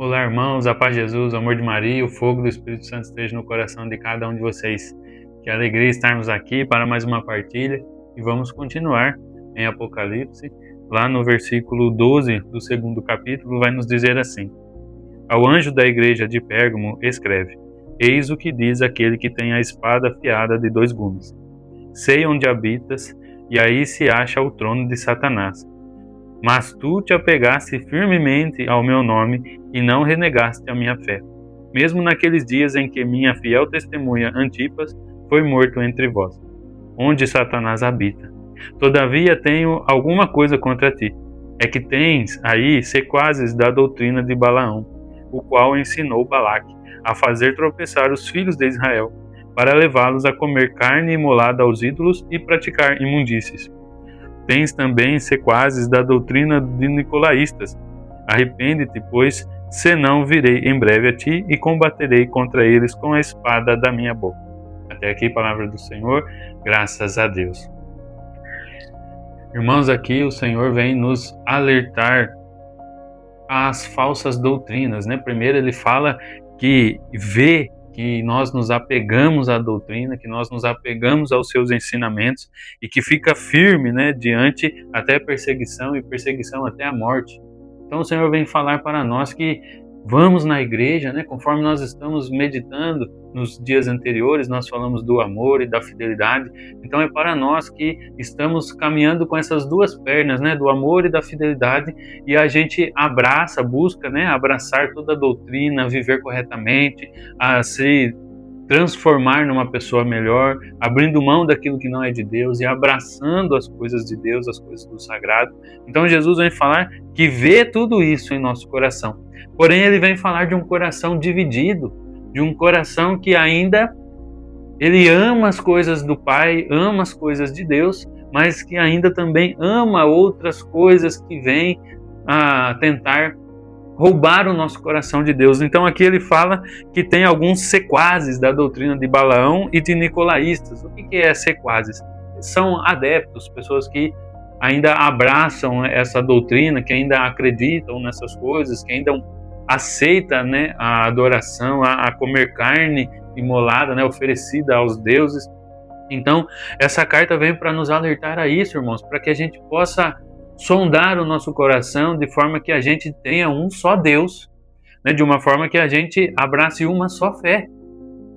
Olá, irmãos, a paz de Jesus, o amor de Maria e o fogo do Espírito Santo esteja no coração de cada um de vocês. Que alegria estarmos aqui para mais uma partilha e vamos continuar em Apocalipse. Lá no versículo 12 do segundo capítulo vai nos dizer assim: Ao anjo da igreja de Pérgamo escreve: Eis o que diz aquele que tem a espada afiada de 2 gumes. Sei onde habitas, e aí se acha o trono de Satanás. Mas tu te apegaste firmemente ao meu nome e não renegaste a minha fé, mesmo naqueles dias em que minha fiel testemunha Antipas foi morto entre vós, onde Satanás habita. Todavia tenho alguma coisa contra ti, é que tens aí sequazes da doutrina de Balaão, o qual ensinou Balaque a fazer tropeçar os filhos de Israel, para levá-los a comer carne imolada aos ídolos e praticar imundícies. Tens também sequazes da doutrina de nicolaístas. Arrepende-te, pois, senão virei em breve a ti e combaterei contra eles com a espada da minha boca. Até aqui, palavra do Senhor, graças a Deus. Irmãos, aqui o Senhor vem nos alertar às falsas doutrinas, né? Primeiro ele fala que vê que nós nos apegamos à doutrina, que nós nos apegamos aos seus ensinamentos e que fica firme, né, diante até perseguição e perseguição até a morte. Então o Senhor vem falar para nós que vamos na igreja, né, conforme nós estamos meditando nos dias anteriores, nós falamos do amor e da fidelidade. Então é para nós que estamos caminhando com essas duas pernas, né, do amor e da fidelidade, e a gente abraça, busca, né, abraçar toda a doutrina, viver corretamente, a se transformar numa pessoa melhor, abrindo mão daquilo que não é de Deus e abraçando as coisas de Deus, as coisas do sagrado. Então Jesus vem falar que vê tudo isso em nosso coração. Porém, ele vem falar de um coração dividido, de um coração que ainda ele ama as coisas do Pai, ama as coisas de Deus, mas que ainda também ama outras coisas que vêm a tentar roubar o nosso coração de Deus. Então aqui ele fala que tem alguns sequazes da doutrina de Balaão e de nicolaístas. O que é sequazes? São adeptos, pessoas que ainda abraçam essa doutrina, que ainda acreditam nessas coisas, que ainda aceitam, né, a adoração, a comer carne imolada, né, oferecida aos deuses. Então essa carta vem para nos alertar a isso, irmãos, para que a gente possa sondar o nosso coração de forma que a gente tenha um só Deus, né? De uma forma que a gente abrace uma só fé.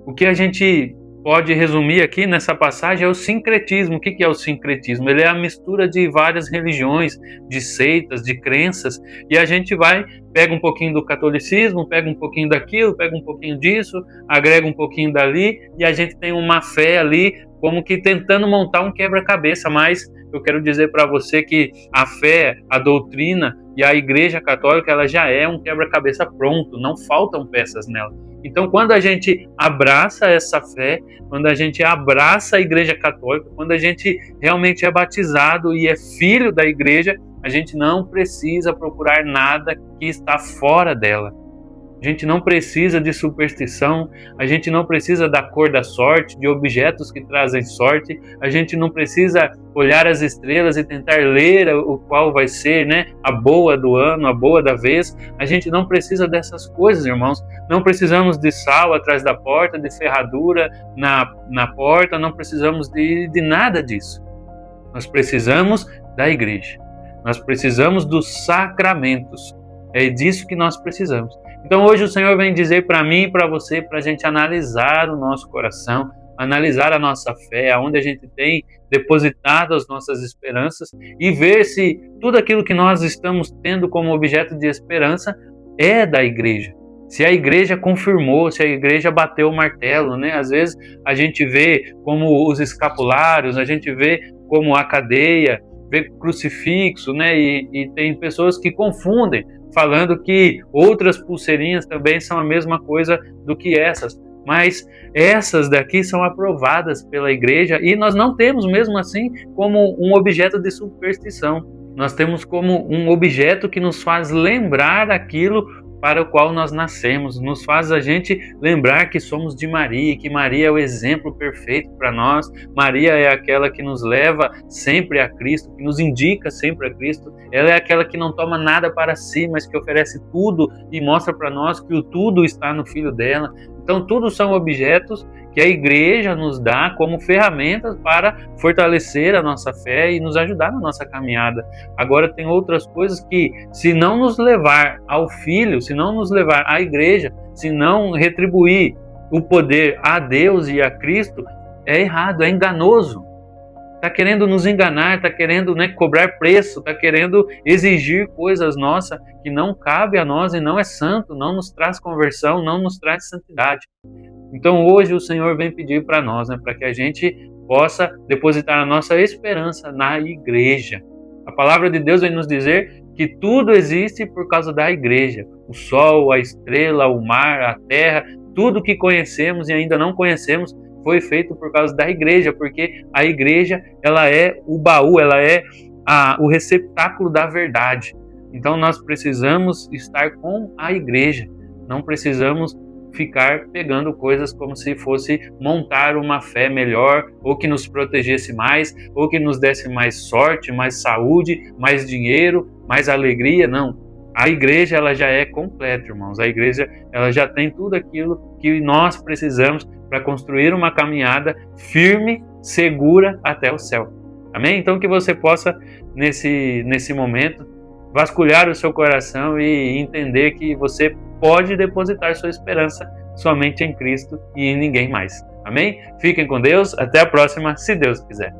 O que a gente pode resumir aqui nessa passagem é o sincretismo. O que é o sincretismo? Ele é a mistura de várias religiões, de seitas, de crenças, e a gente pega um pouquinho do catolicismo, pega um pouquinho daquilo, pega um pouquinho disso, agrega um pouquinho dali, e a gente tem uma fé ali, como que tentando montar um quebra-cabeça, mas eu quero dizer para você que a fé, a doutrina e a Igreja Católica, ela já é um quebra-cabeça pronto, não faltam peças nela. Então, quando a gente abraça essa fé, quando a gente abraça a Igreja Católica, quando a gente realmente é batizado e é filho da Igreja, a gente não precisa procurar nada que está fora dela. A gente não precisa de superstição, a gente não precisa da cor da sorte, de objetos que trazem sorte, a gente não precisa olhar as estrelas e tentar ler o qual vai ser, né, a boa do ano, a boa da vez. A gente não precisa dessas coisas, irmãos. Não precisamos de sal atrás da porta, de ferradura na porta, não precisamos de nada disso. Nós precisamos da igreja, nós precisamos dos sacramentos, é disso que nós precisamos. Então hoje o Senhor vem dizer para mim e para você, para a gente analisar o nosso coração, analisar a nossa fé, aonde a gente tem depositado as nossas esperanças e ver se tudo aquilo que nós estamos tendo como objeto de esperança é da igreja. Se a igreja confirmou, se a igreja bateu o martelo, né? Às vezes a gente vê como os escapulários, a gente vê como a cadeia, vê crucifixo, né? E tem pessoas que confundem, falando que outras pulseirinhas também são a mesma coisa do que essas. Mas essas daqui são aprovadas pela igreja e nós não temos mesmo assim como um objeto de superstição. Nós temos como um objeto que nos faz lembrar aquilo para o qual nós nascemos, nos faz a gente lembrar que somos de Maria, que Maria é o exemplo perfeito para nós. Maria é aquela que nos leva sempre a Cristo, que nos indica sempre a Cristo. Ela é aquela que não toma nada para si, mas que oferece tudo e mostra para nós que o tudo está no Filho dela. Então, tudo são objetos que a igreja nos dá como ferramentas para fortalecer a nossa fé e nos ajudar na nossa caminhada. Agora, tem outras coisas que, se não nos levar ao Filho, se não nos levar à igreja, se não retribuir o poder a Deus e a Cristo, é errado, é enganoso. Está querendo nos enganar, está querendo, cobrar preço, está querendo exigir coisas nossas que não cabe a nós e não é santo, não nos traz conversão, não nos traz santidade. Então hoje o Senhor vem pedir para nós, para que a gente possa depositar a nossa esperança na igreja. A palavra de Deus vem nos dizer que tudo existe por causa da igreja. O sol, a estrela, o mar, a terra, tudo que conhecemos e ainda não conhecemos foi feito por causa da igreja, porque a igreja, ela é o baú, ela é o receptáculo da verdade. Então nós precisamos estar com a igreja, não precisamos ficar pegando coisas como se fosse montar uma fé melhor, ou que nos protegesse mais, ou que nos desse mais sorte, mais saúde, mais dinheiro, mais alegria. Não. A igreja, ela já é completa, irmãos. A igreja, ela já tem tudo aquilo que nós precisamos para construir uma caminhada firme, segura até o céu. Amém? Então que você possa, nesse momento, vasculhar o seu coração e entender que você pode depositar sua esperança somente em Cristo e em ninguém mais. Amém? Fiquem com Deus. Até a próxima, se Deus quiser.